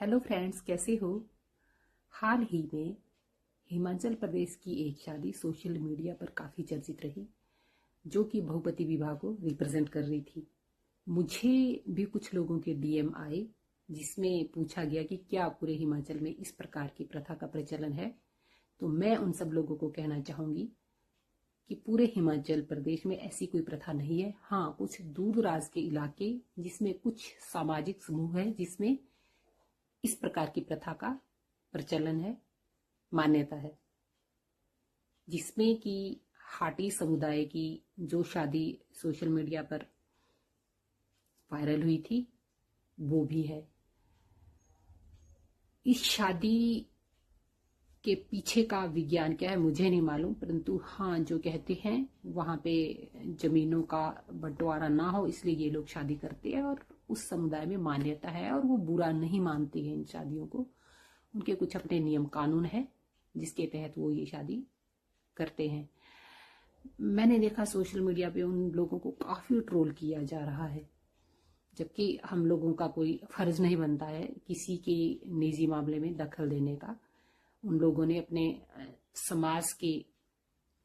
Hello friends, कैसे हो। हाल ही में हिमाचल प्रदेश की एक शादी सोशल मीडिया पर काफ़ी चर्चित रही, जो कि बहुपति विवाह को रिप्रेजेंट कर रही थी। मुझे भी कुछ लोगों के डीएम आए जिसमें पूछा गया कि क्या पूरे हिमाचल में इस प्रकार की प्रथा का प्रचलन है। तो मैं उन सब लोगों को कहना चाहूँगी कि पूरे हिमाचल प्रदेश में ऐसी कोई प्रथा नहीं है। हाँ, कुछ दूर दराज के इलाके जिसमें कुछ सामाजिक समूह है जिसमें इस प्रकार की प्रथा का प्रचलन है, मान्यता है, जिसमें कि हाटी समुदाय की जो शादी सोशल मीडिया पर वायरल हुई थी वो भी है। इस शादी के पीछे का विज्ञान क्या है मुझे नहीं मालूम, परंतु हाँ, जो कहते हैं वहां पे जमीनों का बंटवारा ना हो इसलिए ये लोग शादी करते हैं और उस समुदाय में मान्यता है और वो बुरा नहीं मानते हैं इन शादियों को। उनके कुछ अपने नियम कानून है जिसके तहत वो ये शादी करते हैं। मैंने देखा सोशल मीडिया पे उन लोगों को काफी ट्रोल किया जा रहा है, जबकि हम लोगों का कोई फर्ज नहीं बनता है किसी के निजी मामले में दखल देने का। उन लोगों ने अपने समाज के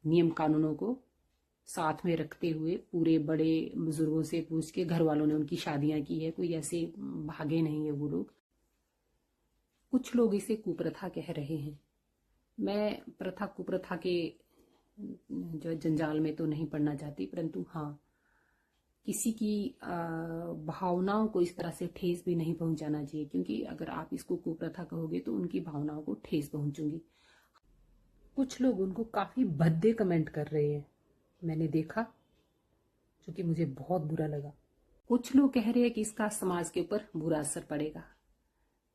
नियम कानूनों को साथ में रखते हुए पूरे बड़े बुजुर्गों से पूछ के घर वालों ने उनकी शादियां की है, कोई ऐसे भागे नहीं है वो लोग। कुछ लोग इसे कुप्रथा कह रहे हैं। मैं प्रथा कुप्रथा के जो जंजाल में तो नहीं पड़ना चाहती, परंतु हाँ, किसी की भावनाओं को इस तरह से ठेस भी नहीं पहुंचाना चाहिए, क्योंकि अगर आप इसको कुप्रथा कहोगे तो उनकी भावनाओं को ठेस पहुंचूंगी। कुछ लोग उनको काफी भद्दे कमेंट कर रहे हैं, मैंने देखा, जो कि मुझे बहुत बुरा लगा। कुछ लोग कह रहे हैं कि इसका समाज के ऊपर बुरा असर पड़ेगा।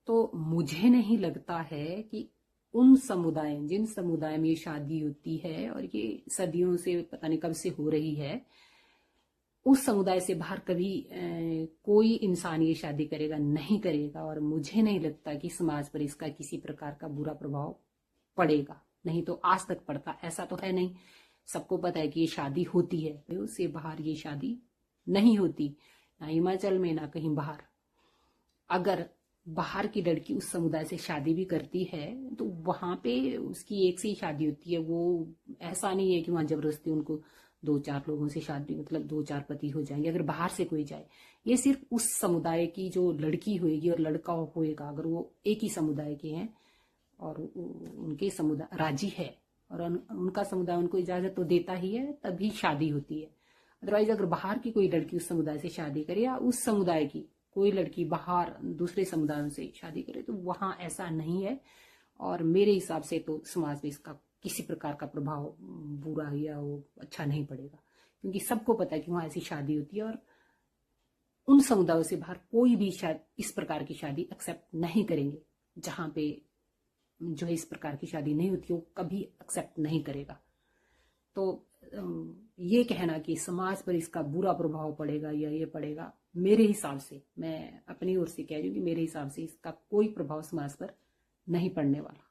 तो मुझे नहीं लगता है कि उन समुदाय जिन समुदाय में ये शादी होती है और ये सदियों से पता नहीं कब से हो रही है, उस समुदाय से बाहर कभी कोई इंसान ये शादी करेगा नहीं करेगा। और मुझे नहीं लगता कि समाज पर इसका किसी प्रकार का बुरा प्रभाव पड़ेगा, नहीं तो आज तक पड़ता, ऐसा तो है नहीं। सबको पता है कि ये शादी होती है, उससे बाहर ये शादी नहीं होती, ना हिमाचल में ना कहीं बाहर। अगर बाहर की लड़की उस समुदाय से शादी भी करती है तो वहां पे उसकी एक से ही शादी होती है। वो ऐसा नहीं है कि वहां जबरदस्ती उनको 2-4 लोगों से शादी, मतलब 2-4 पति हो जाएंगे अगर बाहर से कोई जाए। ये सिर्फ उस समुदाय की जो लड़की होएगी और लड़का होएगा, अगर वो एक ही समुदाय के हैं और उनके समुदाय राजी है और उनका समुदाय उनको इजाजत तो देता ही है, तभी शादी होती है। अदरवाइज अगर बाहर की कोई लड़की उस समुदाय से शादी करे या उस समुदाय की कोई लड़की बाहर दूसरे समुदायों से शादी करे तो वहां ऐसा नहीं है। और मेरे हिसाब से तो समाज में इसका किसी प्रकार का प्रभाव बुरा या वो अच्छा नहीं पड़ेगा, क्योंकि सबको पता है कि वहां ऐसी शादी होती है और उन समुदायों से बाहर कोई भी शायद इस प्रकार की शादी एक्सेप्ट नहीं करेंगे। जहां पे जो है इस प्रकार की शादी नहीं होती वो कभी एक्सेप्ट नहीं करेगा। तो ये कहना कि समाज पर इसका बुरा प्रभाव पड़ेगा या ये पड़ेगा, मेरे हिसाब से, मैं अपनी ओर से कह रही हूँ कि मेरे हिसाब से इसका कोई प्रभाव समाज पर नहीं पड़ने वाला।